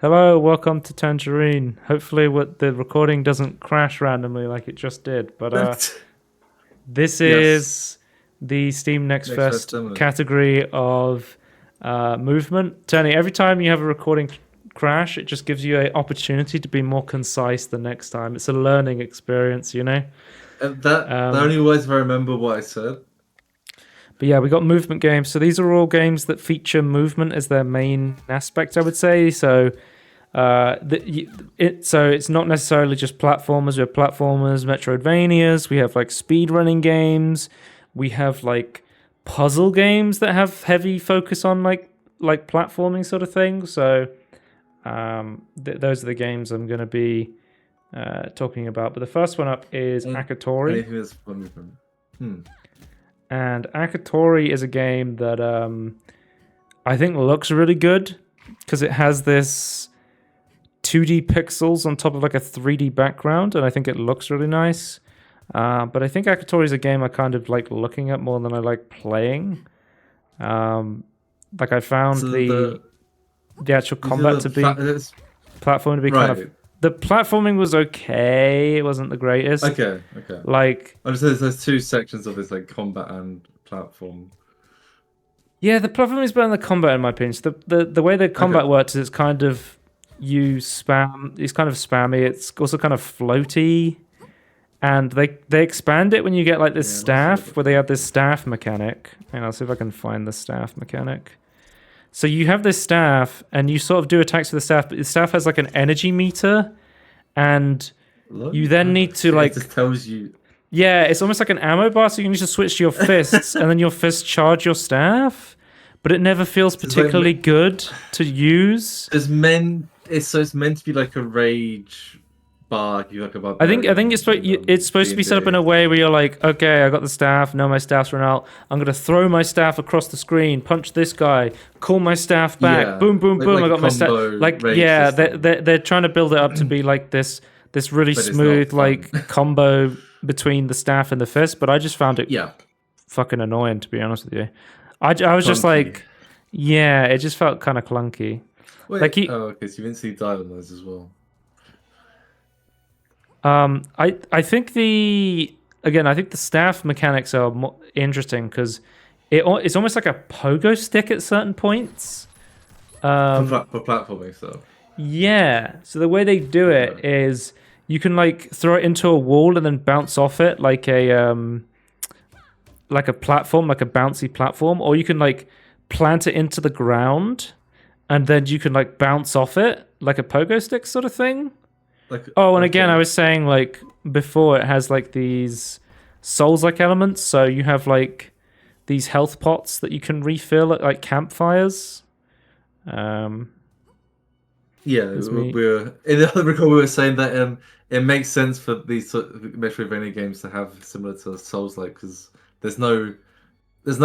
Hello, welcome to Tangerine. Hopefully, the recording doesn't crash randomly like it just did. But this Yes. is the Steam Next Next Fest Fest demo. category of movement. Tony, every time you have a recording crash, it just gives you an opportunity to be more concise the next time. It's a learning experience, you know. And that the Um, only words if I remember what I said. But yeah, we got movement games. So these are all games that feature movement as their main aspect, I would say. So so it's not necessarily just platformers. We have platformers, Metroidvanias. We have like speedrunning games. We have like puzzle games that have heavy focus on like platforming sort of thing. So those are the games I'm going to be talking about. But the first one up is Akatori. Anything that's fun movement. And Akatori is a game that I think looks really good because it has this 2D pixels on top of like a 3D background, and I think it looks really nice. But I think Akatori is a game I kind of like looking at more than I like playing. Like I found So the actual combat to be platform to be kind of. The platforming was okay. It wasn't the greatest. Okay. Like I just said there's two sections of this, like combat and platform. yeah, the platform is better than the combat in my opinion. So the way the combat works is it's kind of it's kind of spammy. It's also kind of floaty. And they expand it when you get like this staff, where they have this staff mechanic. And I'll see if I can find the staff mechanic. So you have this staff, and you sort of do attacks with the staff, but the staff has like an energy meter, and you then need to like. It just tells you. Yeah, it's almost like an ammo bar, so you need to switch to your fists, and then your fists charge your staff. But it never feels particularly good to use. It's meant to be like a rage bar. I think it's supposed to be set up in a way where you're like, okay, I got the staff. No, my staff's run out. I'm gonna throw my staff across the screen, punch this guy, call my staff back. Yeah. Boom, boom, boom. I got my staff. Like yeah, they're trying to build it up to be like this really smooth like combo between the staff and the fist. But I just found it fucking annoying, to be honest with you. I was just like, yeah, it just felt kind of clunky. Wait, like okay, so you didn't see dialogues as well. I think the staff mechanics are more interesting because it's almost like a pogo stick at certain points. For platforming stuff. Yeah. So the way they do it is you can like throw it into a wall and then bounce off it like a platform, like a bouncy platform, or you can like plant it into the ground and then you can like bounce off it like a pogo stick sort of thing. Again, I was saying like before, it has like these Souls-like elements. So you have like these health pots that you can refill at like campfires. Yeah, we were in the other record. We were saying that it makes sense for these sort of Metroidvania games to have similar to Souls-like because there's no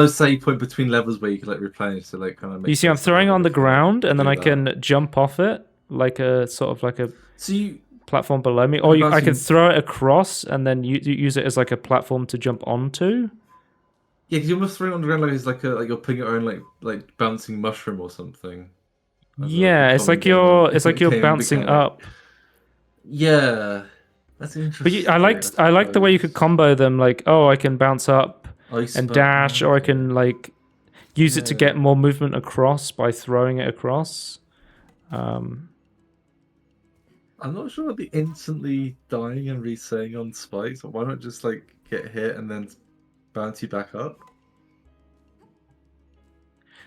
save point between levels where you can like replenish. So like kind of. You see, I'm throwing it on the ground and then I can jump off it like a sort of like a. So you. Platform below me, or I can throw it across and then use it as like a platform to jump onto. Yeah, because you're almost throwing it on the ground like it's like you're putting your own like bouncing mushroom or something. Yeah, it's like you're bouncing up. Yeah, that's interesting. But I like the way you could combo them. Like, I can bounce up and dash, or I can like use it to get more movement across by throwing it across. I'm not sure about the instantly dying and resaying on spikes. Why not just like get hit and then bounce you back up?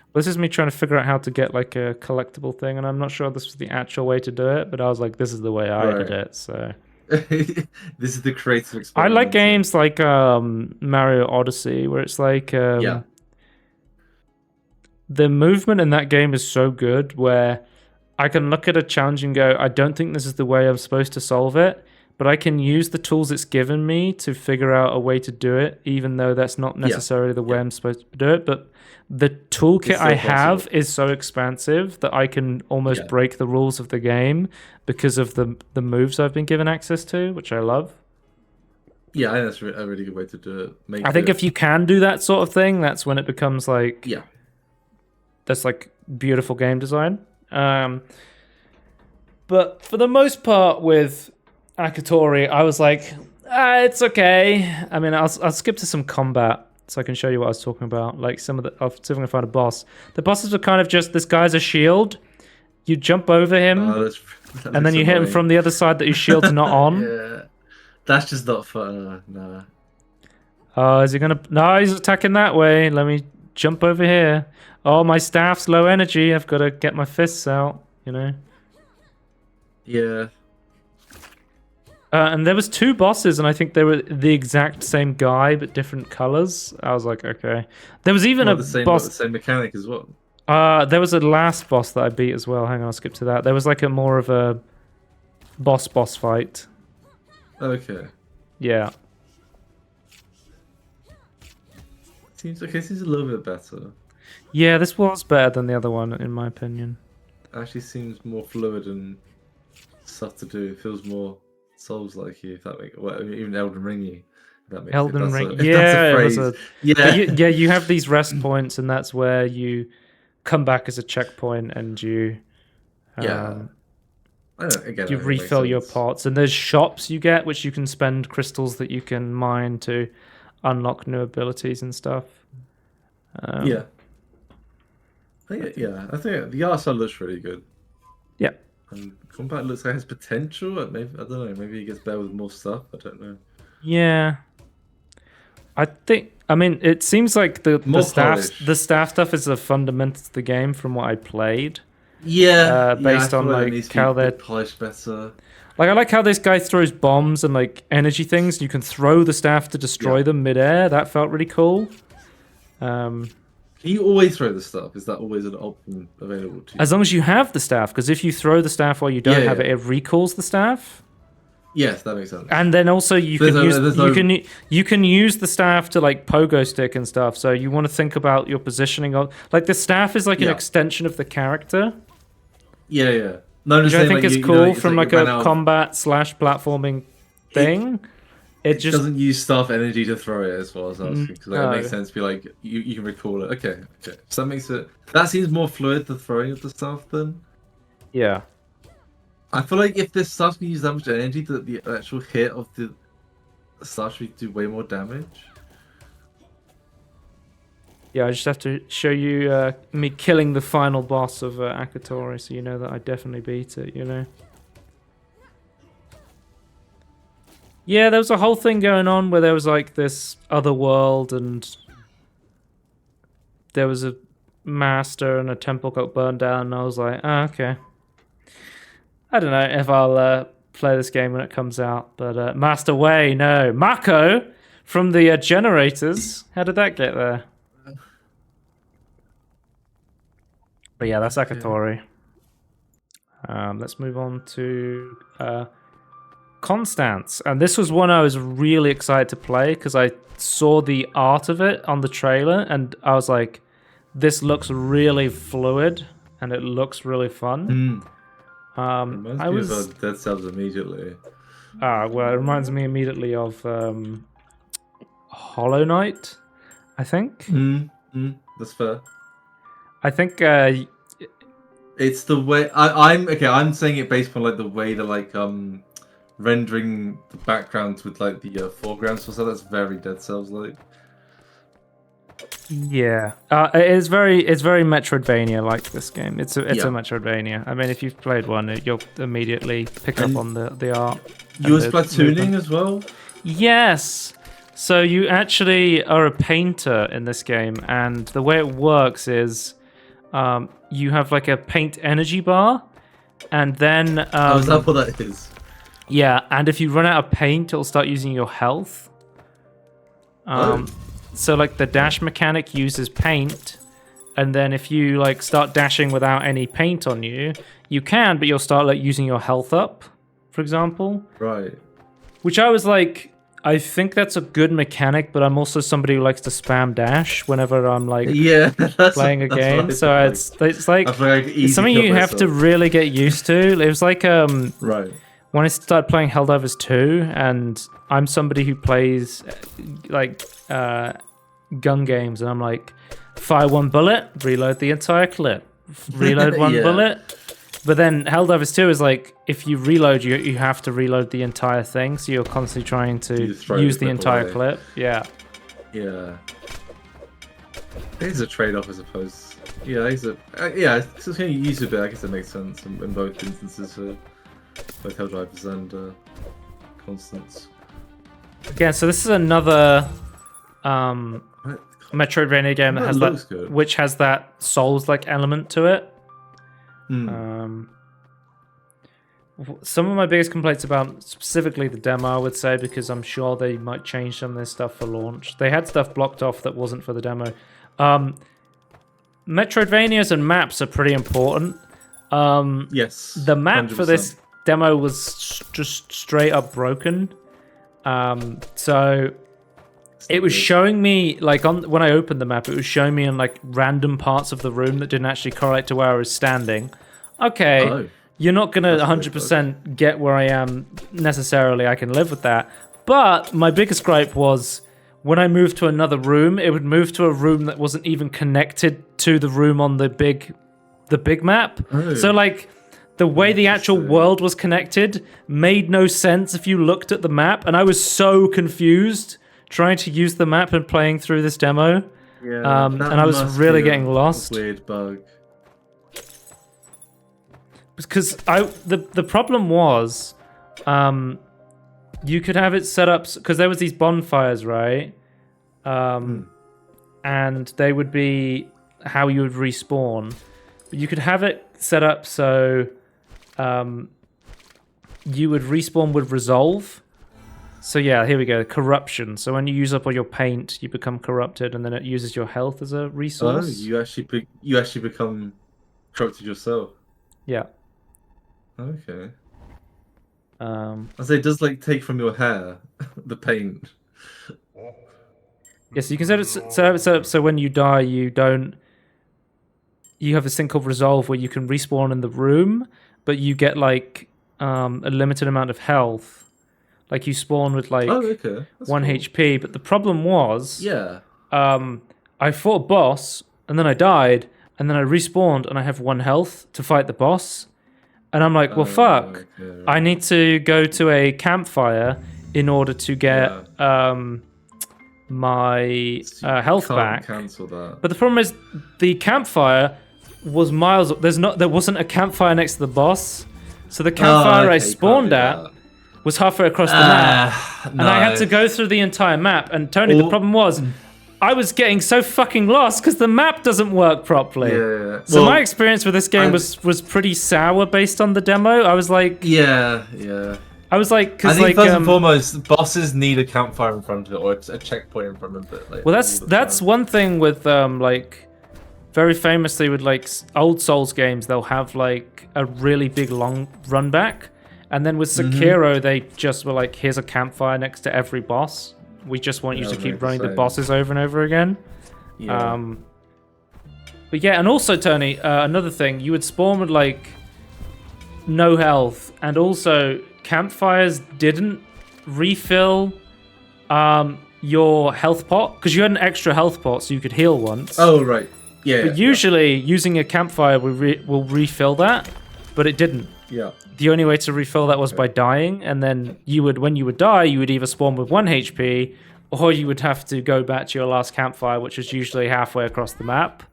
Well, this is me trying to figure out how to get like a collectible thing, and I'm not sure this was the actual way to do it, but I was like, this is the way I did it. So this is the creative experiment. I like games like Mario Odyssey, where it's like the movement in that game is so good where I can look at a challenge and go, I don't think this is the way I'm supposed to solve it, but I can use the tools it's given me to figure out a way to do it, even though that's not necessarily the way I'm supposed to do it. But the toolkit I have is so expansive that I can almost break the rules of the game because of the moves I've been given access to, which I love. Yeah, I think that's a really good way to do it. I think if you can do that sort of thing, that's when it becomes like... Yeah. That's like beautiful game design. But for the most part with Akatori, I was like, it's okay. I mean, I'll skip to some combat so I can show you what I was talking about. Like I'll see if I can find a boss. The bosses are kind of just, this guy's a shield. You jump over him, and then you hit him from the other side that his shield's not on. Yeah, that's just not fun. No. Oh, is he gonna? No, he's attacking that way. Let me jump over here. Oh, my staff's low energy. I've got to get my fists out. You know. Yeah. And there was 2 bosses, and I think they were the exact same guy but different colors. I was like, okay. There was even the same mechanic as well. There was a last boss that I beat as well. Hang on, I'll skip to that. There was like a more of a boss fight. Okay. Yeah. Seems a little bit better. Yeah, this was better than the other one, in my opinion. Actually seems more fluid and stuff to do. It feels more Souls-like, if that makes even Elden Ring-y. Elden Ring, yeah, you have these rest points, and that's where you come back as a checkpoint, and you you refill your pots. And there's shops you get, which you can spend crystals that you can mine to unlock new abilities and stuff. I think the art style looks really good. Yeah. And combat looks like it has potential. Maybe, I don't know. Maybe it gets better with more stuff. I don't know. Yeah. I mean, it seems like the staff stuff is a fundamental to the game from what I played. Yeah. Based on like how they're polished better. Like, I like how this guy throws bombs and like energy things. You can throw the staff to destroy them midair. That felt really cool. Can you always throw the stuff? Is that always an option available to you? As long as you have the staff, because if you throw the staff while you don't have it, it recalls the staff. Yes, that makes sense. And then also you can use the staff to like pogo stick and stuff. So you want to think about your positioning of like the staff is like an extension of the character. Yeah. No, which I think is cool from like a combat / platforming thing. It just doesn't use staff energy to throw it, as far as I was asking, because it makes sense to be like you can recall it. Okay. So that seems more fluid, the throwing of the stuff then. Yeah. I feel like if this stuff can use that much energy, that the actual hit of the stuff should do way more damage. Yeah, I just have to show you me killing the final boss of Akatori, so you know that I definitely beat it, you know? Yeah, there was a whole thing going on where there was like this other world, and there was a master and a temple got burned down, and I was like, okay. I don't know if I'll play this game when it comes out, but Master Wei, no. Mako from the generators. How did that get there? But yeah, that's Akatori. Let's move on to Constance. And this was one I was really excited to play because I saw the art of it on the trailer, and I was like, this looks really fluid, and it looks really fun. Reminds me of Dead Cells immediately. Well, it reminds me immediately of Hollow Knight, I think. That's fair. I think it's the way I'm saying it based on like the way they're like rendering the backgrounds with like the foregrounds, so that's very Dead Cells like. Yeah, it's very Metroidvania like this game. It's a Metroidvania. I mean, if you've played one, you'll immediately pick up on the art. You were platooning as well? Yes. So you actually are a painter in this game, and the way it works is you have like a paint energy bar, and then is that what that is? Yeah, and if you run out of paint, it'll start using your health. So like the dash mechanic uses paint, and then if you like start dashing without any paint on you, you can, but you'll start like using your health up, for example. Right. Which I was like, I think that's a good mechanic, but I'm also somebody who likes to spam dash whenever I'm like playing a game. So it's like it's something you have to really get used to. It was like right. When I started playing Helldivers 2, and I'm somebody who plays like gun games, and I'm like, fire one bullet, reload the entire clip, reload one bullet, But then Helldivers 2 is like, if you reload, you have to reload the entire thing, so you're constantly trying to use the entire clip. Yeah. Yeah. There's a trade-off, I suppose. Yeah, it's going to use a bit. I guess it makes sense in both instances for both Helldivers and Constance. Again, so this is another Metroidvania game that has that, which has that Souls-like element to it. Some of my biggest complaints about specifically the demo, I would say, because I'm sure they might change some of this stuff for launch. They had stuff blocked off that wasn't for the demo. Metroidvanias and maps are pretty important. Yes. The map 100%. For this demo was just straight up broken. So it was showing me, like, when I opened the map, it was showing me in like random parts of the room that didn't actually correlate to where I was standing. Okay, you're not gonna 100% get where I am necessarily. I can live with that. But my biggest gripe was when I moved to another room, it would move to a room that wasn't even connected to the room on the big map. So like the way the actual world was connected made no sense if you looked at the map, and I was so confused trying to use the map and playing through this demo. Yeah, and I was really getting lost. Weird bug. Because the problem was, you could have it set up because there was these bonfires, right? And they would be how you would respawn. But you could have it set up so you would respawn with resolve. So yeah, here we go. Corruption. So when you use up all your paint, you become corrupted, and then it uses your health as a resource. Oh, you actually become corrupted yourself. Yeah. Okay. I say it does like take from your hair the paint. Yes, you can set it up so when you die, you have this thing called resolve where you can respawn in the room, but you get like a limited amount of health. Like you spawn with like 1 HP, but the problem was, I fought a boss and then I died and then I respawned and I have 1 health to fight the boss, and I'm like, well, fuck, I need to go to a campfire in order to get my health back. Cancel that. But the problem is the campfire was miles. There wasn't a campfire next to the boss, so the campfire I spawned at was halfway across the map, and I had to go through the entire map. And Tony, the problem was, I was getting so fucking lost because the map doesn't work properly. Yeah. So my experience with this game was pretty sour based on the demo. I was like, I was like, because like first and foremost, bosses need a campfire in front of it or a checkpoint in front of it. Like, well, that's one thing with like very famously with like old Souls games, they'll have like a really big long run back. And then with Sekiro, they just were like, here's a campfire next to every boss. We just want you to keep running the bosses over and over again. Yeah. But yeah, and also, Tony, another thing, you would spawn with like no health, and also campfires didn't refill your health pot, because you had an extra health pot so you could heal once. Oh, right. Yeah. But usually, using a campfire will refill that, but it didn't. Yeah. The only way to refill that was by dying, and then when you would die, you would either spawn with 1 HP, or you would have to go back to your last campfire, which was usually halfway across the map.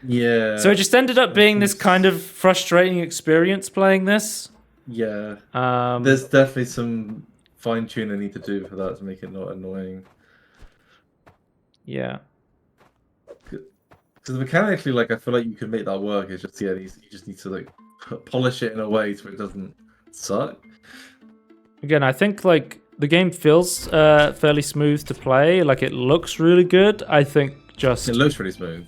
Yeah. So it just ended up being this kind of frustrating experience playing this. Yeah. There's definitely some fine-tuning I need to do for that to make it not annoying. Yeah. Because mechanically, like, I feel like you can make that work. It's just, you just need to, like, polish it in a way so it doesn't suck. Again, I think like the game feels fairly smooth to play. Like it looks really good. I think just it looks pretty smooth.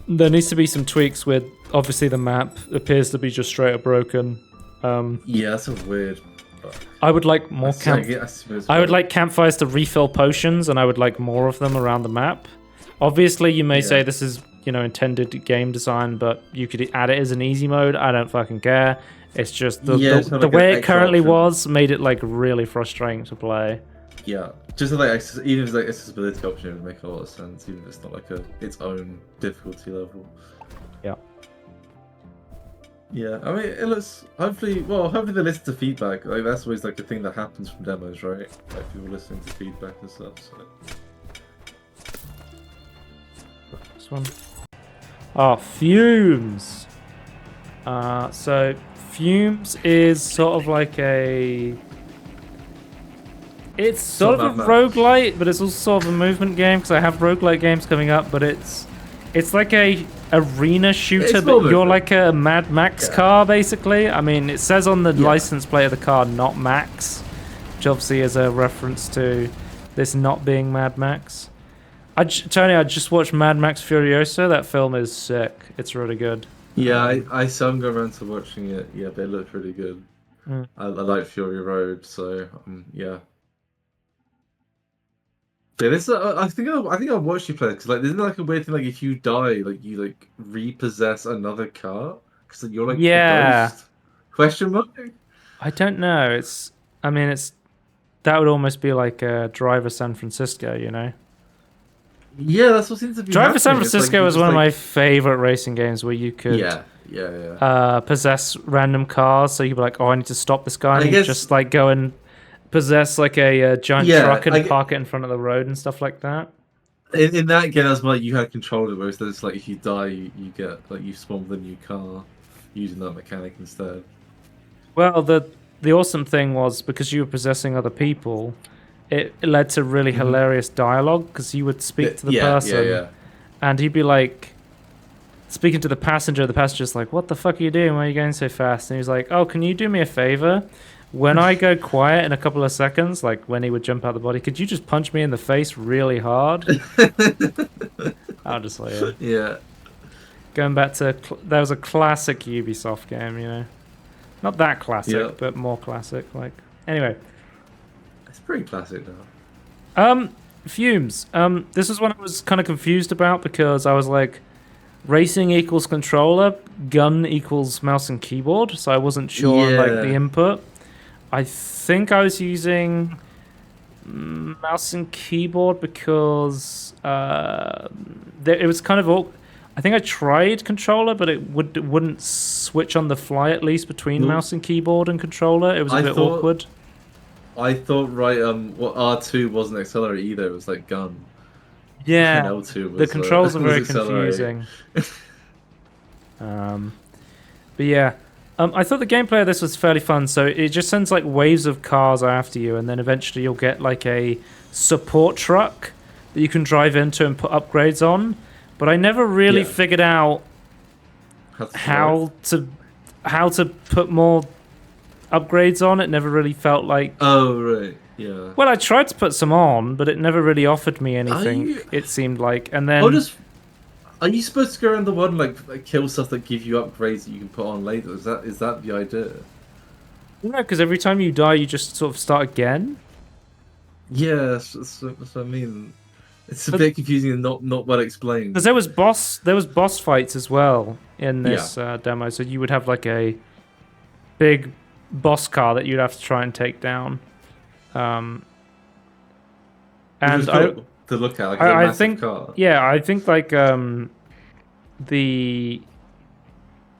There needs to be some tweaks with obviously the map appears to be just straight up broken. Yeah, that's weird. I would like more I would like campfires to refill potions, and I would like more of them around the map. Obviously, you may say this is intended game design, but you could add it as an easy mode. I don't fucking care. It's just the way it currently made it like really frustrating to play. Yeah, just like even if it's like accessibility option, it would make a lot of sense, even if it's not like its own difficulty level. Yeah. Yeah, I mean, it looks hopefully they listen to feedback. Like that's always like the thing that happens from demos, right? Like people listening to feedback and stuff. So. This one. Oh, Fumes. So Fumes is sort of like a. It's sort of a roguelite, but it's also sort of a movement game because I have roguelite games coming up, but it's like a arena shooter, but you're like a Mad Max car, basically. I mean, it says on the license plate of the car, not Max, which obviously is a reference to this not being Mad Max. Tony, I just watched Mad Max Furiosa. That film is sick. It's really good. Yeah, I saw him go around to watching it. Yeah, but it looked really good. I like Fury Road, so yeah. Yeah, this I think I watched you play because like isn't there like a weird thing like if you die like you like repossess another car because you're like a ghost? Question mark? I don't know. That would almost be like Driver San Francisco, you know? Yeah, that's what seems to be Driver San Francisco was one of my favorite racing games where you could possess random cars. So you'd be like, oh, I need to stop this guy. And you just like go and possess like a giant truck and park it in front of the road and stuff like that. In that game, that's like you had control of it, whereas there's like if you die, you get like you spawn with a new car using that mechanic instead. Well, the awesome thing was because you were possessing other people, it led to really hilarious dialogue because you would speak to the person and he'd be like speaking to the passenger's like, what the fuck are you doing? Why are you going so fast? And he's like, oh, can you do me a favor? When I go quiet in a couple of seconds, like when he would jump out the body, could you just punch me in the face really hard? I'll just like, yeah. Going back to, that was a classic Ubisoft game, you know? Not that classic, but more classic. Like, anyway. It's pretty classic now. Fumes. This is one I was kind of confused about because I was like, racing equals controller, gun equals mouse and keyboard, so I wasn't sure like the input. I think I was using mouse and keyboard because it was kind of I think I tried controller, but it wouldn't switch on the fly at least between mouse and keyboard and controller. It was a bit awkward. I thought R2 wasn't accelerate either. It was like gun. Yeah, and L2 was, the controls are very confusing. But yeah. I thought the gameplay of this was fairly fun. So it just sends like waves of cars after you, and then eventually you'll get like a support truck that you can drive into and put upgrades on. But I never really figured out how to put more upgrades on. It never really felt like. Oh right, yeah. Well, I tried to put some on, but it never really offered me anything. It seemed like, and then. Are you supposed to go around the world and like kill stuff that give you upgrades that you can put on later? Is that the idea? No, because every time you die, you just sort of start again. Yeah, that's what I mean. It's a bit confusing and not well explained. Because there was boss fights as well in this demo, so you would have like a big boss car that you'd have to try and take down. And to look at, like I think, car. Yeah, I think like the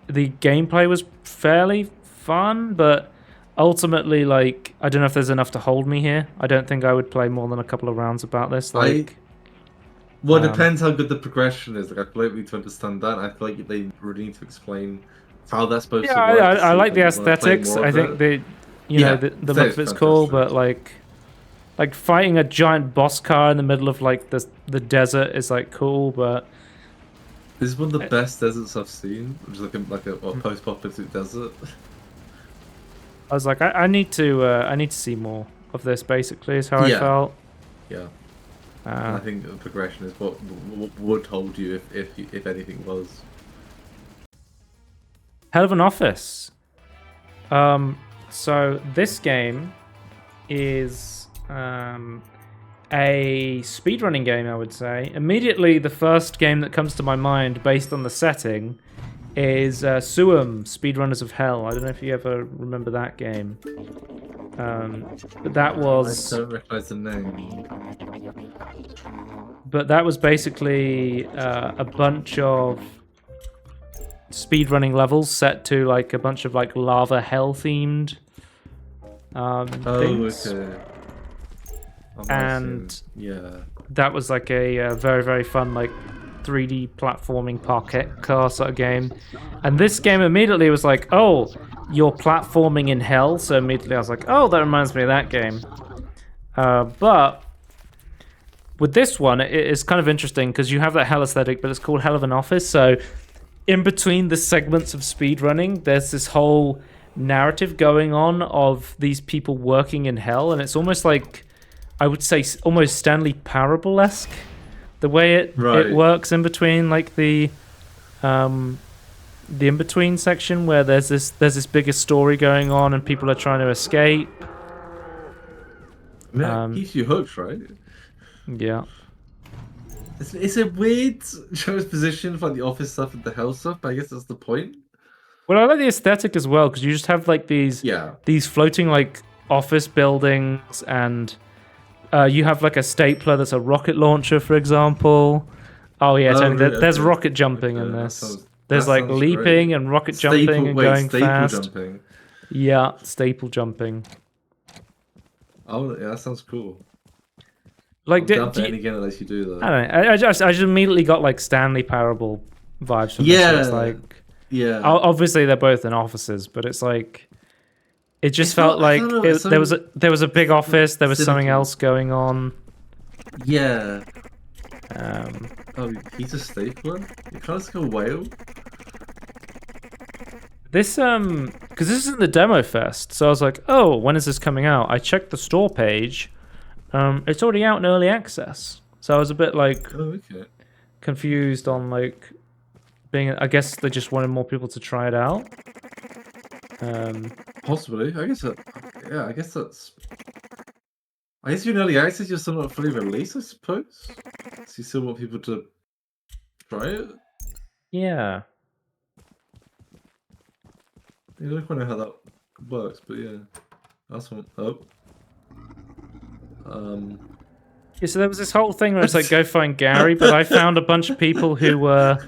gameplay was fairly fun, but ultimately, like, I don't know if there's enough to hold me here. I don't think I would play more than a couple of rounds about this. Like, it depends how good the progression is. Like, I feel like we need to understand that. I feel like they really need to explain how that's supposed to work. I like the aesthetics. I think the look of it's cool, but like fighting a giant boss car in the middle of like the desert is like cool, but this is one of the best deserts I've seen. Just like a post-apocalyptic desert. I was like, I need to see more of this. Basically, is how I felt. Yeah. I think the progression is what would hold you if anything was. Hell of an office. So this game is a speedrunning game, I would say. Immediately, the first game that comes to my mind, based on the setting, is FUMES, Speedrunners of Hell. I don't know if you ever remember that game. But that was... I don't recognize the name. But that was basically a bunch of speedrunning levels set to like a bunch of like lava hell themed things. Okay. And yeah, that was like a very, very fun like 3D platforming parquet car sort of game. And this game immediately was like, oh, you're platforming in hell. So immediately I was like, oh, that reminds me of that game. But with this one, it's kind of interesting because you have that hell aesthetic, but it's called Hell of an Office. So in between the segments of speedrunning, there's this whole narrative going on of these people working in hell. And it's almost like, I would say, almost Stanley Parable-esque. The way it works in between, like the in-between section where there's this bigger story going on and people are trying to escape. Keeps you hooked, right? Yeah. It's a weird juxtaposition for like the office stuff and the hell stuff, but I guess that's the point. Well, I like the aesthetic as well because you just have like these floating like office buildings and. You have like a stapler that's a rocket launcher, for example. Oh yeah, there's rocket jumping in this. There's like leaping and rocket jumping and going fast. Jumping. Yeah, staple jumping. Oh yeah, that sounds cool. Like, again unless you do that. I don't know. I just immediately got like Stanley Parable vibes from this. It's like, obviously they're both in offices, but it's like. It just felt like there was a big office. There was something else going on. Yeah. Oh, he's a stapler. You kind of like a whale. This because this isn't the demo fest, so I was like, oh, when is this coming out? I checked the store page. It's already out in early access. So I was a bit like confused on like being. I guess they just wanted more people to try it out. Possibly. I guess that's. I guess you're in early access. You're still not fully released, I suppose. So you still want people to try it. Yeah. I don't quite know how that works, but yeah, that's one. Oh. Yeah, so there was this whole thing where it's like go find Gary, but I found a bunch of people who were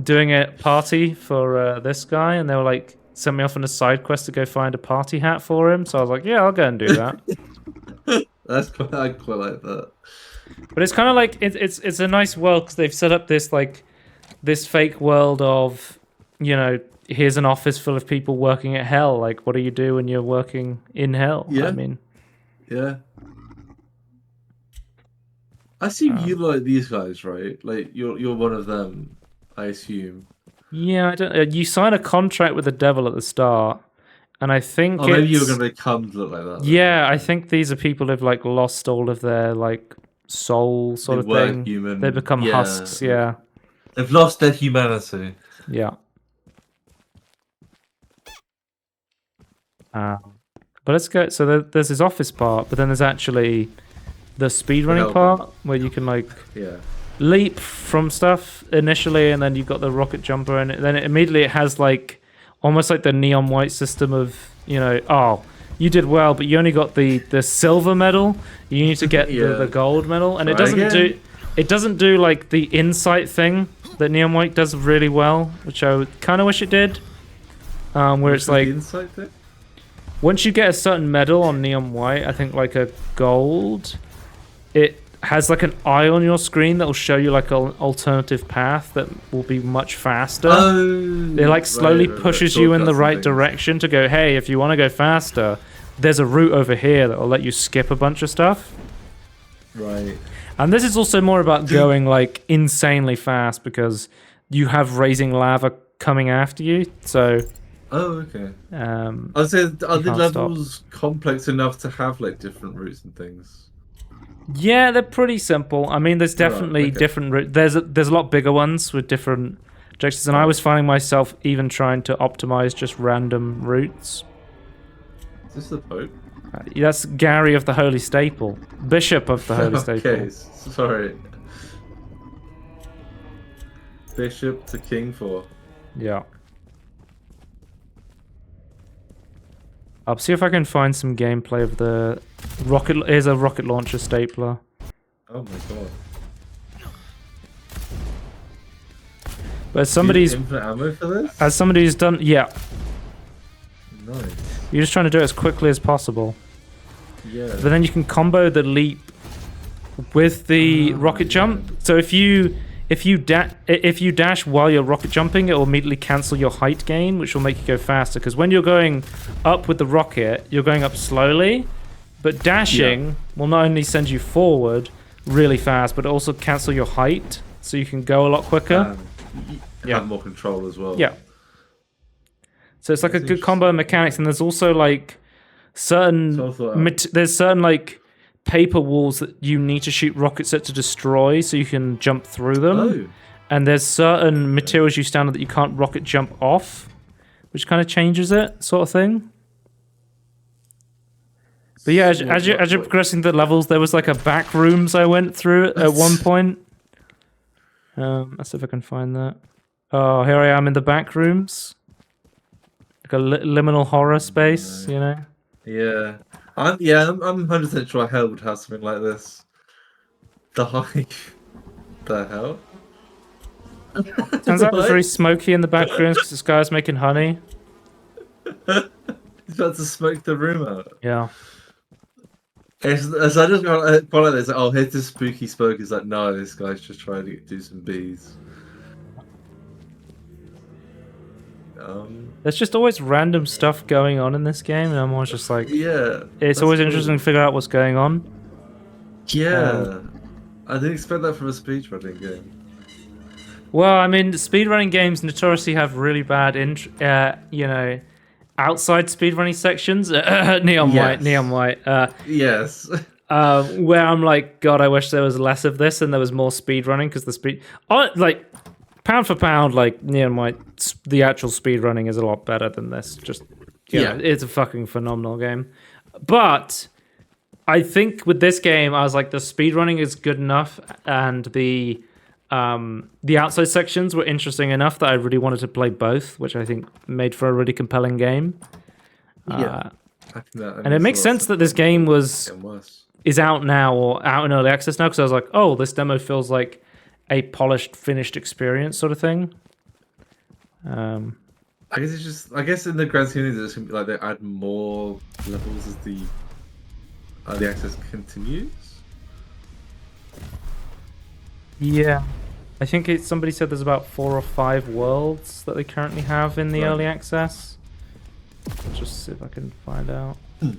doing a party for this guy, and they were like sent me off on a side quest to go find a party hat for him. So I was like, yeah, I'll go and do that. I quite like that. But it's kind of like it's a nice world because they've set up this like this fake world of, you know, here's an office full of people working at hell. Like, what do you do when you're working in hell? Yeah. I mean, yeah. I assume you like these guys, right? Like you're one of them, I assume. Yeah, I don't. You sign a contract with the devil at the start, and I think maybe you're going to come to look like that. Yeah, I think these are people who've like lost all of their like soul, sort of thing. Human. They become husks. Yeah, they've lost their humanity. Yeah. But let's go. So there's this office part, but then there's actually the speedrunning part where you can like leap from stuff initially, and then you've got the rocket jumper, and then immediately it has like almost like the neon white system of, you know, oh, you did well, but you only got the silver medal. You need to get the gold medal, and it doesn't do like the insight thing that neon white does really well, which I kind of wish it did. Where it's like the insight thing? Once you get a certain medal on neon white, I think like a gold, it has like an eye on your screen that will show you like an alternative path that will be much faster. It like slowly pushes you in the right direction to go, hey, if you want to go faster, there's a route over here that will let you skip a bunch of stuff. Right. And this is also more about going like insanely fast because you have raising lava coming after you. So. Oh, okay. I'd say, are the levels complex enough to have like different routes and things? Yeah, they're pretty simple. I mean, there's definitely different routes. There's a lot bigger ones with different objectives, and I was finding myself even trying to optimize just random routes. Is this the Pope? That's Gary of the Holy Staple. Bishop of the Holy Staple. Okay, sorry. Bishop to King for. Yeah. I'll see if I can find some gameplay of the rocket. Here's a rocket launcher stapler. Oh my god. But somebody's infinite ammo for this? As somebody who's done, yeah. Nice. You're just trying to do it as quickly as possible. Yeah. But then you can combo the leap with the rocket jump. So if you dash while you're rocket jumping, it will immediately cancel your height gain, which will make you go faster. Because when you're going up with the rocket, you're going up slowly, but dashing will not only send you forward really fast, but also cancel your height, so you can go a lot quicker. Have more control as well. Yeah. So it's like a good combo of mechanics, and there's also like certain like paper walls that you need to shoot rockets at to destroy, so you can jump through them. And there's certain materials you stand on that you can't rocket jump off, which kind of changes it, sort of thing. But yeah, as you're progressing the levels, there was like a back rooms I went through at one point. Let's see if I can find that. Oh, here I am in the back rooms. Like a liminal horror space, you know? Yeah. I'm 100% sure hell would have something like this. The hive. The hell? Turns out it's very smoky in the back rooms because this guy's making honey. He's about to smoke the room out. Yeah. So I just quite like this. Oh, here's the spooky spoke. It's like, no, this guy's just trying to do some bees. There's just always random stuff going on in this game, and I'm always just like, it's always interesting to figure out what's going on. Yeah, I didn't expect that from a speedrunning game. Well, I mean, speedrunning games notoriously have really bad, outside speedrunning sections. Neon white. Yes. Where I'm like, God, I wish there was less of this and there was more speedrunning, because pound for pound, like Neon White, the actual speedrunning is a lot better than this. Just it's a fucking phenomenal game. But I think with this game, I was like, the speedrunning is good enough, and the outside sections were interesting enough that I really wanted to play both, which I think made for a really compelling game. I think and it makes sense that this game is out now, or out in early access now, because I was like, oh, this demo feels like a polished, finished experience sort of thing. I guess it's just, in the grand scheme of things, it's gonna be like they add more levels as the access continues. Yeah, I think somebody said there's about 4 or 5 worlds that they currently have in the early access. Let's just see if I can find out. Because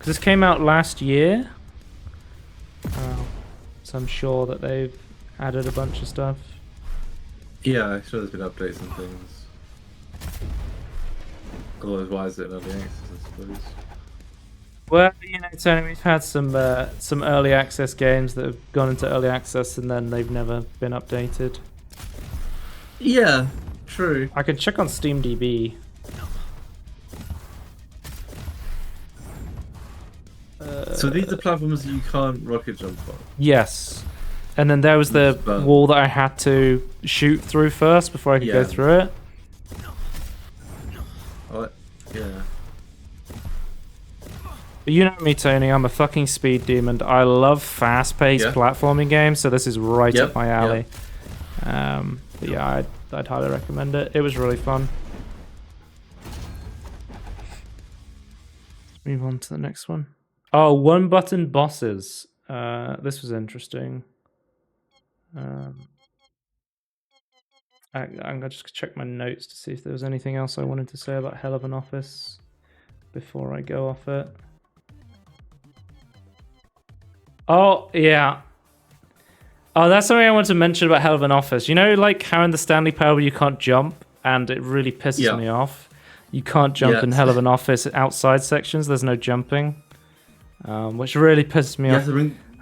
this came out last year, so I'm sure that they've added a bunch of stuff. Yeah, I'm sure there's been updates and things. Otherwise, why is it early access, I suppose? Well, Tony, we've had some early access games that have gone into early access and then they've never been updated. Yeah, true. I can check on SteamDB. So these are platforms you can't rocket jump on? Yes. And then there was the wall that I had to shoot through first before I could go through it. Yeah. But you know me, Tony, I'm a fucking speed demon. I love fast-paced platforming games, so this is right up my alley. But yeah, I'd highly recommend it. It was really fun. Let's move on to the next one. Oh, one-button bosses. This was interesting. I'm gonna just check my notes to see if there was anything else I wanted to say about Hell of an Office before I go off it. Oh, yeah. Oh, that's something I want to mention about Hell of an Office. You know, like how in the Stanley Parable you can't jump, and it really pisses me off. You can't jump in Hell of an Office outside sections. There's no jumping, which really pisses me off.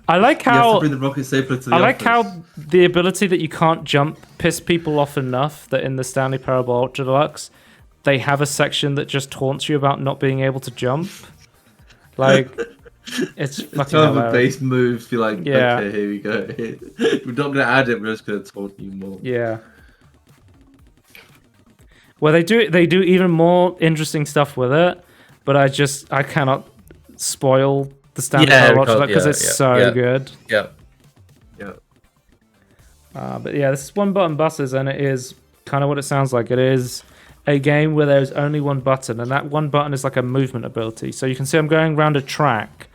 I like how bring the rocket stapler to the I like how the ability that you can't jump pissed people off enough that in the Stanley Parable Ultra Deluxe, they have a section that just taunts you about not being able to jump. Like, it's fucking kind of a base move. Be like, okay, here we go. We're not gonna add it. We're just gonna taunt you more. Yeah. Well, they do even more interesting stuff with it, but I cannot spoil the Stanley Parable Ultra Deluxe because it's so good. Yeah. But yeah, this is One Button Buses, and it is kind of what it sounds like. It is a game where there's only one button, and that one button is like a movement ability. So you can see I'm going around a track,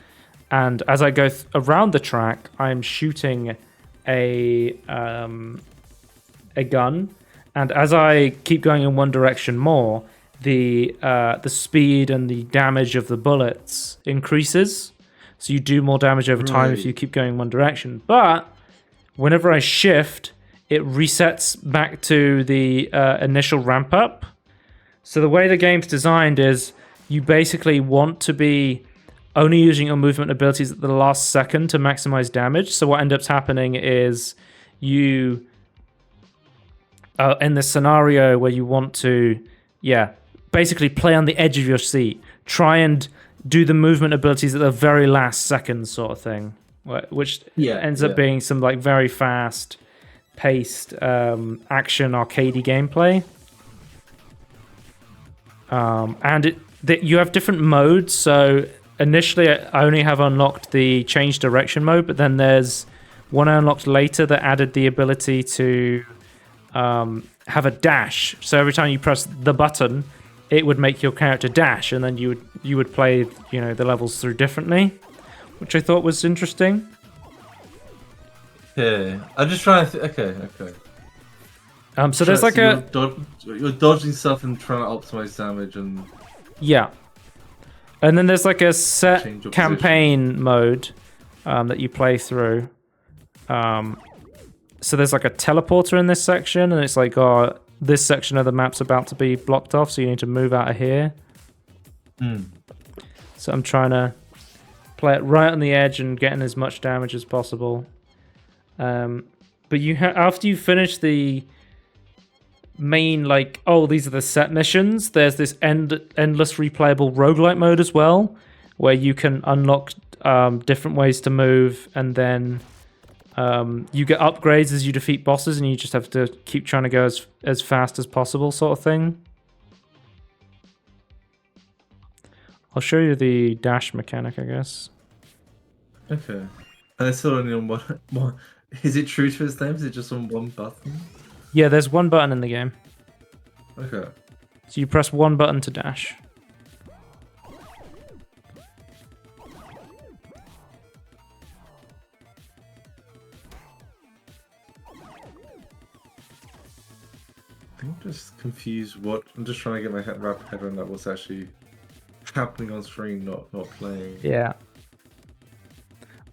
and as I go around the track, I'm shooting a gun, and as I keep going in one direction more, the speed and the damage of the bullets increases. So you do more damage over time if you keep going in one direction. But whenever I shift, it resets back to the initial ramp up. So the way the game's designed is you basically want to be only using your movement abilities at the last second to maximize damage. So what ends up happening is you, in this scenario where you want to, basically play on the edge of your seat, try and do the movement abilities at the very last second sort of thing, which ends up being some like very fast paced action arcadey gameplay. And you have different modes. So initially I only have unlocked the change direction mode, but then there's one I unlocked later that added the ability to have a dash. So every time you press the button, it would make your character dash, and then you would play the levels through differently, which I thought was interesting. Yeah, I'm just trying to. Okay. So there's like you're dodging stuff and trying to optimize damage and. Yeah, and then there's like a set campaign mode that you play through. So there's like a teleporter in this section, and it's like, this section of the map's about to be blocked off, so you need to move out of here. So I'm trying to play it right on the edge and getting as much damage as possible. But after you finish the main, these are the set missions, there's this endless replayable roguelite mode as well, where you can unlock different ways to move, and then you get upgrades as you defeat bosses, and you just have to keep trying to go as fast as possible, sort of thing. I'll show you the dash mechanic, I guess. Okay. And it's still only on one. Is it true to his name? Is it just on one button? Yeah, there's one button in the game. Okay. So you press one button to dash. I'm just confused. I'm just trying to get my head around that. What's actually happening on screen, not playing. Yeah.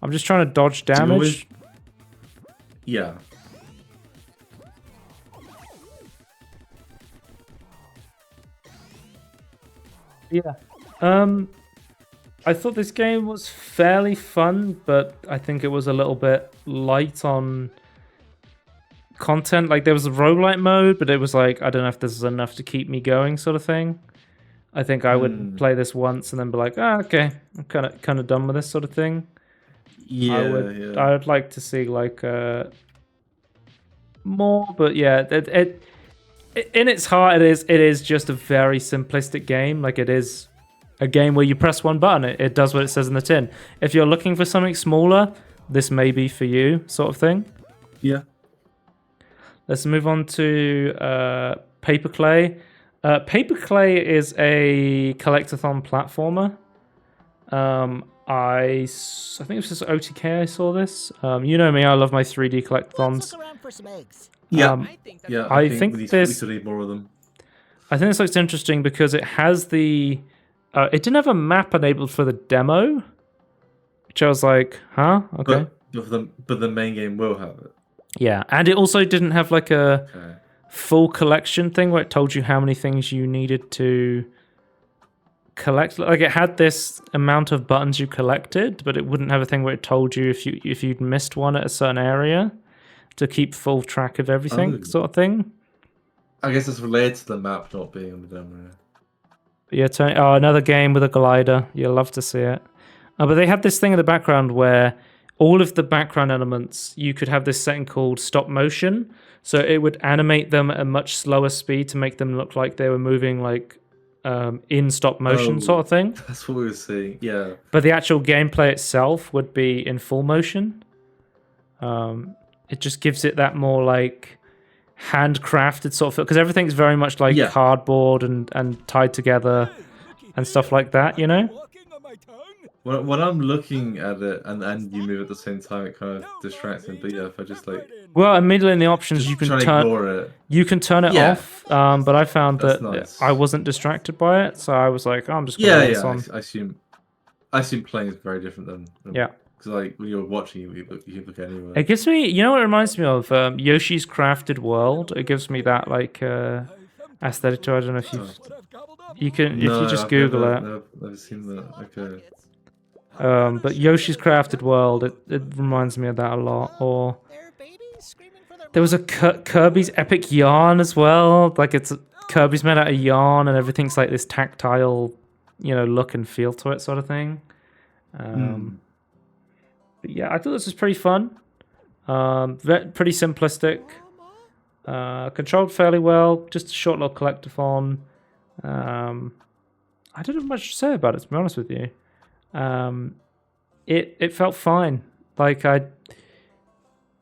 I'm just trying to dodge damage. Yeah. Yeah. I thought this game was fairly fun, but I think it was a little bit light on content. Like, there was a roguelite mode, but it was like, I don't know if this is enough to keep me going, sort of thing. I think I would play this once and then be like, okay, I'm kind of done with this, sort of thing. Yeah, I would like to see more, but yeah, it in its heart, it is just a very simplistic game. Like, it is a game where you press one button, it does what it says in the tin. If you're looking for something smaller, this may be for you, sort of thing. Yeah. Let's move on to PaperKlay. PaperKlay is a collectathon platformer. I think it was just OTK I saw this. You know me, I love my 3D collectathons. Yeah, I think we need more of them. I think this looks interesting because it has the... it didn't have a map enabled for the demo, which I was like, huh? Okay. But the main game will have it. Yeah, and it also didn't have like a full collection thing where it told you how many things you needed to collect. Like, it had this amount of buttons you collected, but it wouldn't have a thing where it told you if you'd missed one at a certain area to keep full track of everything, sort of thing. I guess it's related to the map not being on the demo. Yeah, Tony. Oh, another game with a glider. You'll love to see it. But they had this thing in the background where all of the background elements, you could have this setting called stop motion. So it would animate them at a much slower speed to make them look like they were moving like in stop motion, sort of thing. That's what we were seeing, yeah. But the actual gameplay itself would be in full motion. it just gives it that more like handcrafted sort of feel, because everything's very much like cardboard and tied together and stuff like that, you know? When I'm looking at it and you move at the same time, it kind of distracts me. But yeah, if I just like... Well, immediately in the options, you can turn it off. But I found that I wasn't distracted by it, so I was like, oh, I'm just going to this on. I assume playing is very different than yeah. Because like when you're watching, you look anywhere. It gives me, you know what it reminds me of? Yoshi's Crafted World. It gives me that like aesthetic to it. I don't know if you can if you just Google it. Never seen that. Okay. But Yoshi's Crafted World, it reminds me of that a lot. Or there was a Kirby's Epic Yarn as well. Like Kirby's made out of yarn and everything's like this tactile, you know, look and feel to it sort of thing. But yeah, I thought this was pretty fun. Pretty simplistic. Controlled fairly well. Just a short little collectathon. I don't have much to say about it, to be honest with you. It felt fine. Like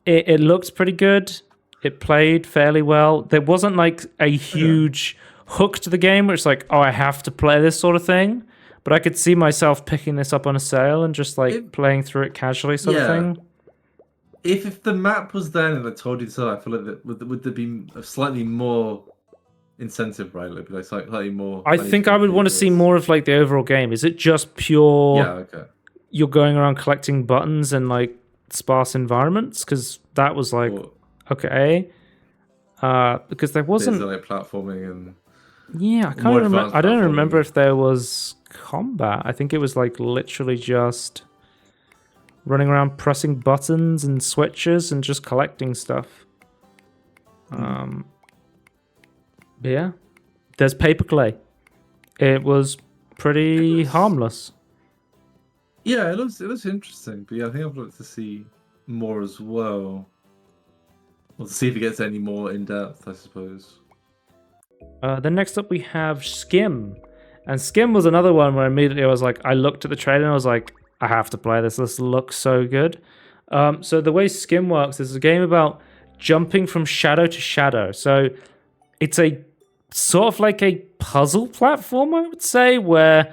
it looked pretty good. It played fairly well. There wasn't like a huge hook to the game where it's like, oh, I have to play this sort of thing. But I could see myself picking this up on a sale and just like playing through it casually, sort of thing. If the map was there and I told you so, I feel like would there be a slightly more incentive, right? Like slightly more. I think I would want to see more of like the overall game. Is it just pure? Yeah. Okay. You're going around collecting buttons and like sparse environments, because that was like okay. Because there wasn't like platforming and. Yeah, I can't remember. I don't remember if there was combat. I think it was like literally just running around pressing buttons and switches and just collecting stuff. But yeah, there's PaperKlay. It was pretty harmless. Yeah, it looks interesting. But yeah, I think I'd like to see more as well. We'll see if it gets any more in depth, I suppose. Then next up we have Schim. And Schim was another one where immediately I was like, I looked at the trailer and I was like, I have to play this. This looks so good. So the way Schim works is a game about jumping from shadow to shadow. So it's a sort of like a puzzle platform, I would say, where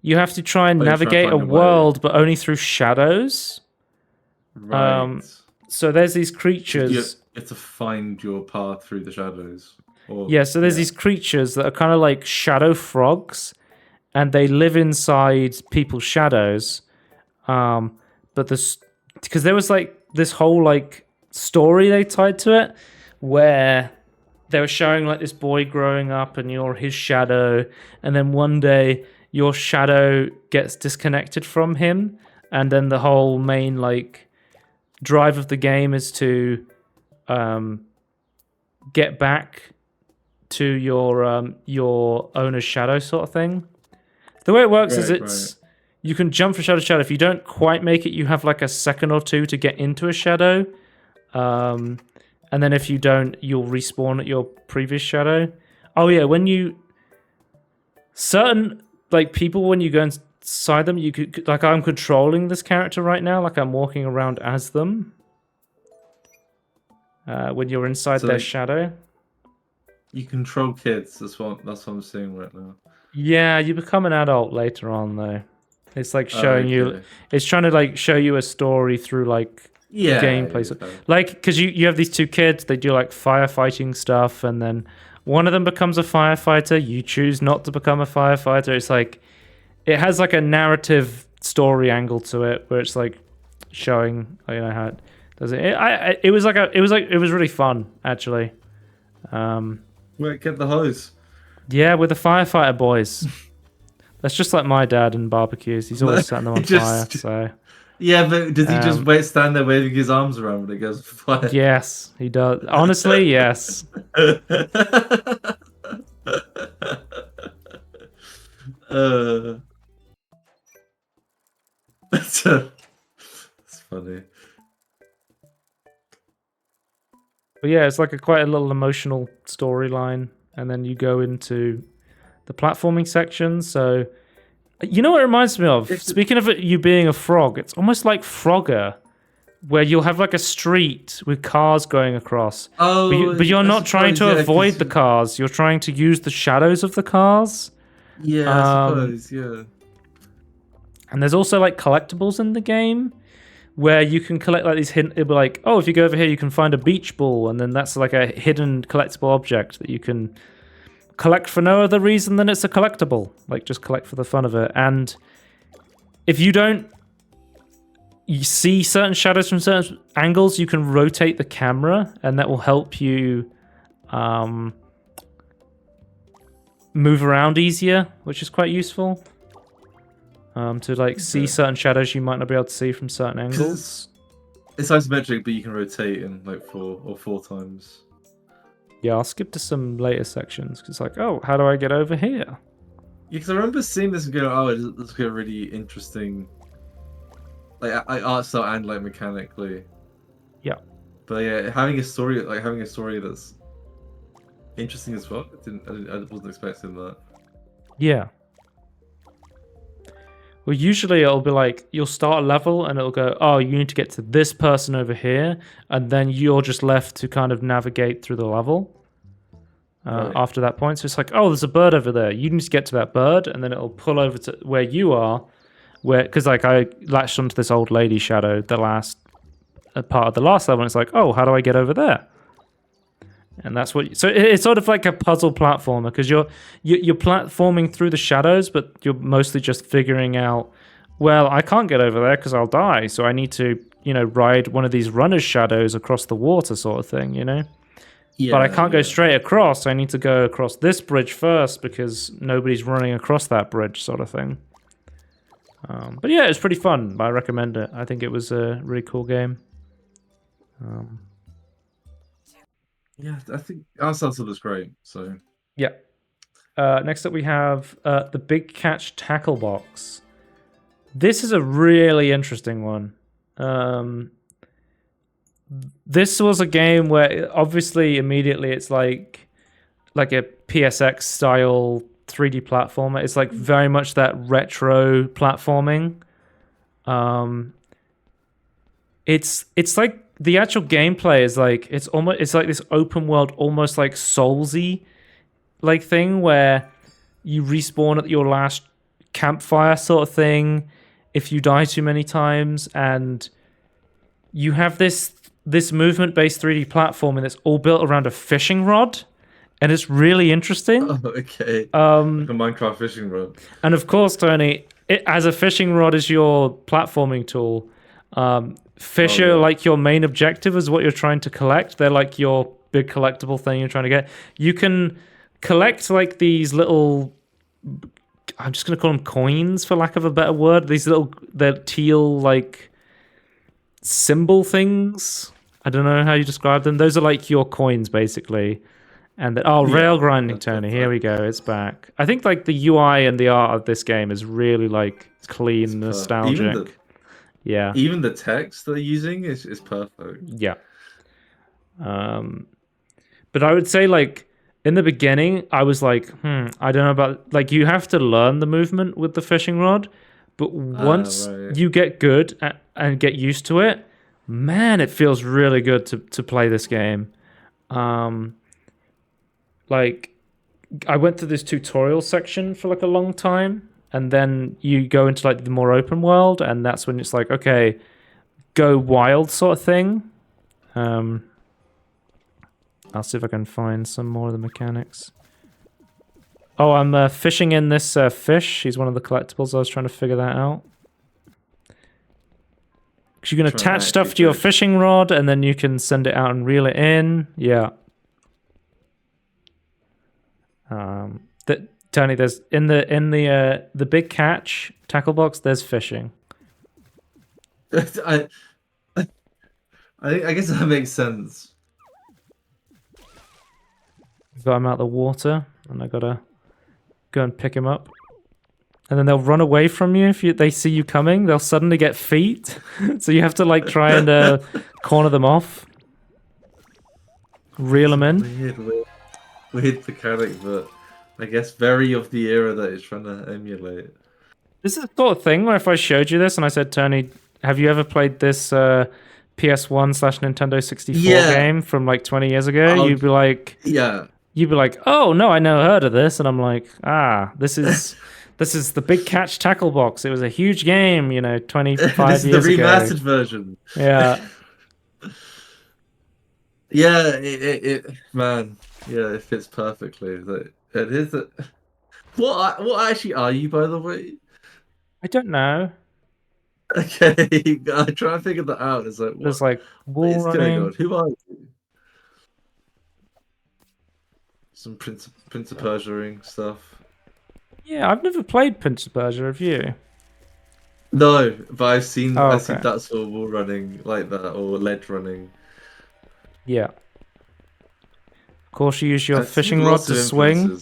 you have to try and navigate a world, but only through shadows. Right. So there's these creatures. You have to find your path through the shadows. So there's these creatures that are kind of like shadow frogs, and they live inside people's shadows. But because there was like this whole like story they tied to it, where they were showing like this boy growing up, and you're his shadow, and then one day your shadow gets disconnected from him, and then the whole main like drive of the game is to get back to your owner's shadow sort of thing. The way it works is you can jump from shadow to shadow. If you don't quite make it, you have like a second or two to get into a shadow. And then if you don't, you'll respawn at your previous shadow. Oh yeah, when you... Certain like people, when you go inside them, you could... Like I'm controlling this character right now, like I'm walking around as them. When you're inside their shadow. You control kids. That's what I'm seeing right now. Yeah, you become an adult later on, though. It's like showing you. It's trying to like show you a story through like gameplay. So, like, because you have these two kids. They do like firefighting stuff, and then one of them becomes a firefighter. You choose not to become a firefighter. It's like it has like a narrative story angle to it, where it's like showing how it does it. It was really fun actually. Wait, get the hose. Yeah, with the firefighter boys. That's just like my dad in barbecues. He's always setting them on fire. So. Yeah, but does he just stand there waving his arms around when it goes fire? Yes, he does. Honestly, yes. That's funny. But yeah, it's like quite a little emotional storyline, and then you go into the platforming section. So, you know what it reminds me of? Speaking of you being a frog, it's almost like Frogger, where you'll have like a street with cars going across. Oh, but you're not trying to avoid the cars. You're trying to use the shadows of the cars. Yeah, I suppose, yeah. And there's also like collectibles in the game where you can collect like these hidden. It'll be like, oh, if you go over here, you can find a beach ball, and then that's like a hidden collectible object that you can collect for no other reason than it's a collectible. Like just collect for the fun of it. And if you don't see certain shadows from certain angles, you can rotate the camera, and that will help you move around easier, which is quite useful. To like see certain shadows you might not be able to see from certain angles. It's isometric, but you can rotate in like 4 times. Yeah, I'll skip to some later sections because it's like, oh, how do I get over here? Yeah, because I remember seeing this and going, oh, it looks like a really interesting, like art style and like mechanically. Yeah. But yeah, having a story that's interesting as well. I wasn't expecting that. Yeah. Well, usually it'll be like, you'll start a level and it'll go, oh, you need to get to this person over here. And then you're just left to kind of navigate through the level after that point. So it's like, oh, there's a bird over there. You need to get to that bird. And then it'll pull over to where you are. Because like I latched onto this old lady shadow the last part of the last level. And it's like, oh, how do I get over there? And that's what. So it's sort of like a puzzle platformer because you're platforming through the shadows, but you're mostly just figuring out. Well, I can't get over there because I'll die, so I need to, ride one of these runner's shadows across the water, sort of thing, Yeah, but I can't go straight across. I need to go across this bridge first because nobody's running across that bridge, sort of thing. But yeah, it's pretty fun. I recommend it. I think it was a really cool game. Yeah, I think our salsa was great. So yeah. Next up, we have the Big Catch Tacklebox. This is a really interesting one. This was a game where obviously immediately it's like a PSX style 3D platformer. It's like very much that retro platforming. It's like the actual gameplay is like it's like this open world, almost like Soulsy like thing where you respawn at your last campfire sort of thing if you die too many times, and you have this movement based 3D platforming that's all built around a fishing rod, and it's really interesting. Oh, okay. Like a Minecraft fishing rod. And of course, Tony, as a fishing rod is your platforming tool. Fish are like your main objective is what you're trying to collect. They're like your big collectible thing you're trying to get. You can collect like these little, I'm just going to call them coins for lack of a better word. They're teal like symbol things. I don't know how you describe them. Those are like your coins basically. And rail grinding, Tony. Here we go. It's back. I think like the UI and the art of this game is really like clean, nostalgic. Yeah. Even the text they're using is perfect. Yeah. But I would say like in the beginning, I was like, I don't know about like you have to learn the movement with the fishing rod, but once you get good and get used to it, man, it feels really good to play this game. Like I went through this tutorial section for like a long time. And then you go into like the more open world, and that's when it's like, okay, go wild sort of thing. I'll see if I can find some more of the mechanics. Oh, I'm fishing in this fish. He's one of the collectibles. I was trying to figure that out. Because you can attach stuff to your fishing rod, and then you can send it out and reel it in. Yeah. Tony, there's in the Big Catch Tacklebox, there's fishing. I guess that makes sense. Got him out of the water, and I gotta go and pick him up. And then they'll run away from you if they see you coming. They'll suddenly get feet, so you have to like try and corner them off, reel them in. Weird mechanic, but I guess very of the era that it's trying to emulate. This is the sort of thing where if I showed you this and I said, Tony, have you ever played this PS1/Nintendo 64 game from like 20 years ago, you'd be like, oh no, I never heard of this, and I'm like, this is the big Catch Tacklebox. It was a huge game, 25 years ago. This is the remastered version. Yeah. Yeah, man, it fits perfectly. It is. What actually are you, by the way? I don't know. Okay, I try to figure that out. It's like, there's like wall what is running. going on? Who are you? Some Prince of Persia-ing stuff. Yeah, I've never played Prince of Persia. Have you? No, but I've seen that sort of wall running like that, or ledge running. Yeah. Of course, you use your fishing rod to swing.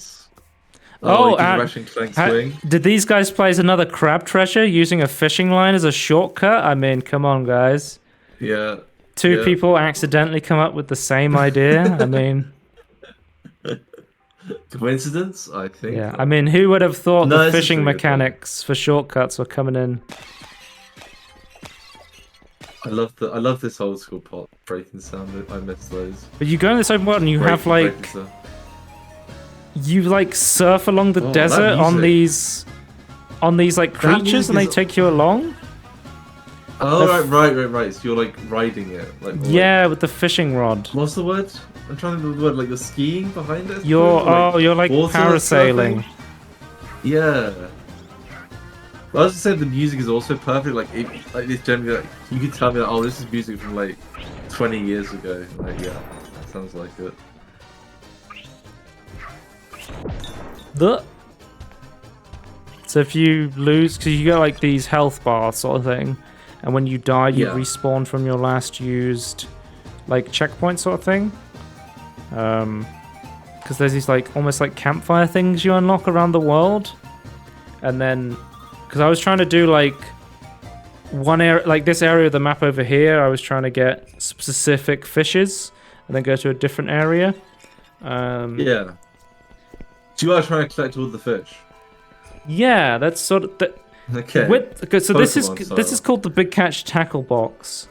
Swing. Did these guys play another crab treasure using a fishing line as a shortcut? I mean, come on, guys. Yeah. Two people accidentally come up with the same idea. I mean, coincidence? I think. Yeah. I mean, who would have thought the fishing mechanics for shortcuts were coming in? I love this old school pot breaking sound. I miss those. But you go in this open world and you have like. You like surf along the desert on these like creatures, and they take you along. Oh right. So you're like riding it, with the fishing rod. What's the word? I'm trying to think of the word. Like you're skiing behind it. You're like parasailing. Yeah. Well, I was just saying the music is also perfect. Like this generally, you could tell me that this is music from like 20 years ago. Like sounds like it. So if you lose, because you get like these health bars sort of thing, and when you die you respawn from your last used like checkpoint sort of thing, because there's these like almost like campfire things you unlock around the world. And then because I was trying to do like one area, like this area of the map over here, I was trying to get specific fishes and then go to a different area. So you are trying to collect all the fish? Yeah, that's sort of okay. So this is called the Big Catch Tacklebox,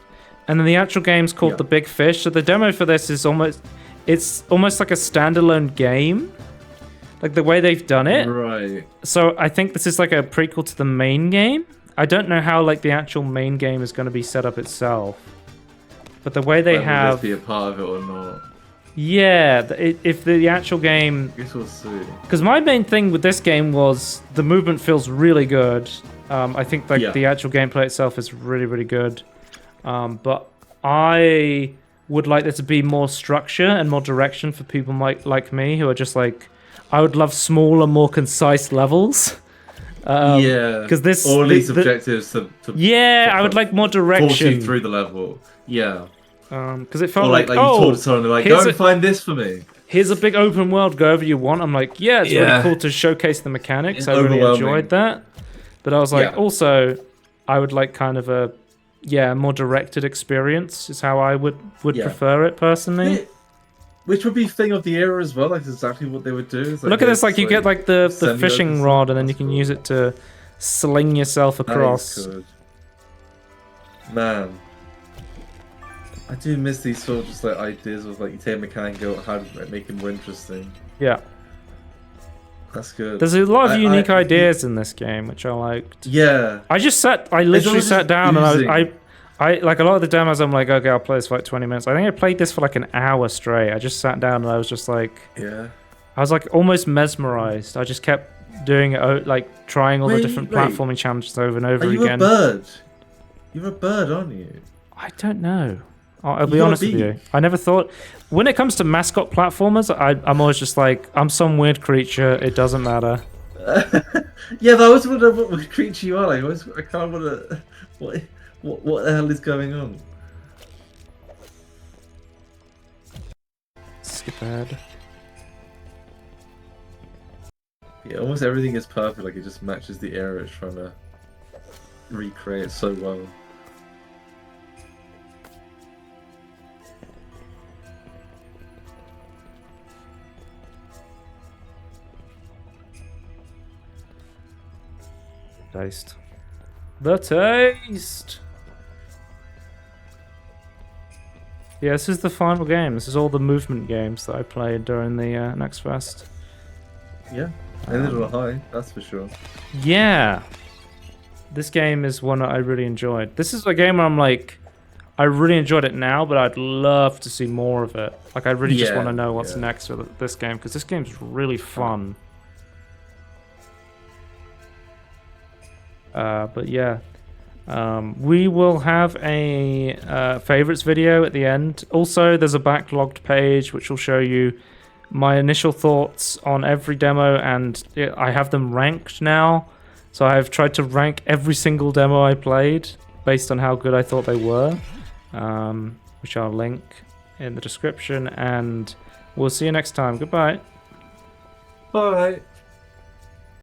and then the actual game's called the Big Fish. So the demo for this is almost like a standalone game, like the way they've done it. Right. So I think this is like a prequel to the main game. I don't know how like the actual main game is going to be set up itself, but the way they have be a part of it or not. Yeah, if the actual game... I guess we'll see. Because my main thing with this game was the movement feels really good. I think like the actual gameplay itself is really, really good. But I would like there to be more structure and more direction for people like me who are just like... I would love smaller, more concise levels. Because these objectives to I would like more direction. Force you through the level. Yeah. Because it felt like you told someone like, go and find this for me. Here's a big open world, go wherever you want. I'm like, it's really cool to showcase the mechanics. I really enjoyed that. But I was like, also, I would like kind of a more directed experience is how I would prefer it personally. Which would be thing of the era as well, like exactly what they would do. Like look at this, like you get like the fishing rod and then you can use it to sling yourself across. Man. I do miss these sort of just like ideas of like you take a mechanic and go how to make it more interesting. Yeah. That's good. There's a lot of unique ideas in this game, which I liked. Yeah. I literally sat down and I like a lot of the demos I'm like, okay, I'll play this for like 20 minutes. I think I played this for like an hour straight. I just sat down and I was just like I was like almost mesmerized. I just kept doing it, like trying all the different platforming challenges over and over again. You're a bird. You're a bird, aren't you? I don't know. I'll be honest with you. I never thought... When it comes to mascot platformers, I'm always just like, I'm some weird creature. It doesn't matter. Yeah, but I always wonder what creature you are. Like, I kind of want to... What the hell is going on? Skip ahead. Yeah, almost everything is perfect. Like, it just matches the era it's trying to recreate so well. Taste. The taste! Yeah, this is the final game. This is all the movement games that I played during the Next Fest. Yeah, ended on a high, that's for sure. Yeah. This game is one that I really enjoyed. This is a game where I'm like, I really enjoyed it now, but I'd love to see more of it. Like, I really just want to know what's next with this game, because this game's really fun. But yeah. We will have a favorites video at the end. Also, there's a backlogged page which will show you my initial thoughts on every demo, and I have them ranked now. So I've tried to rank every single demo I played based on how good I thought they were, which I'll link in the description, and we'll see you next time. Goodbye. Bye.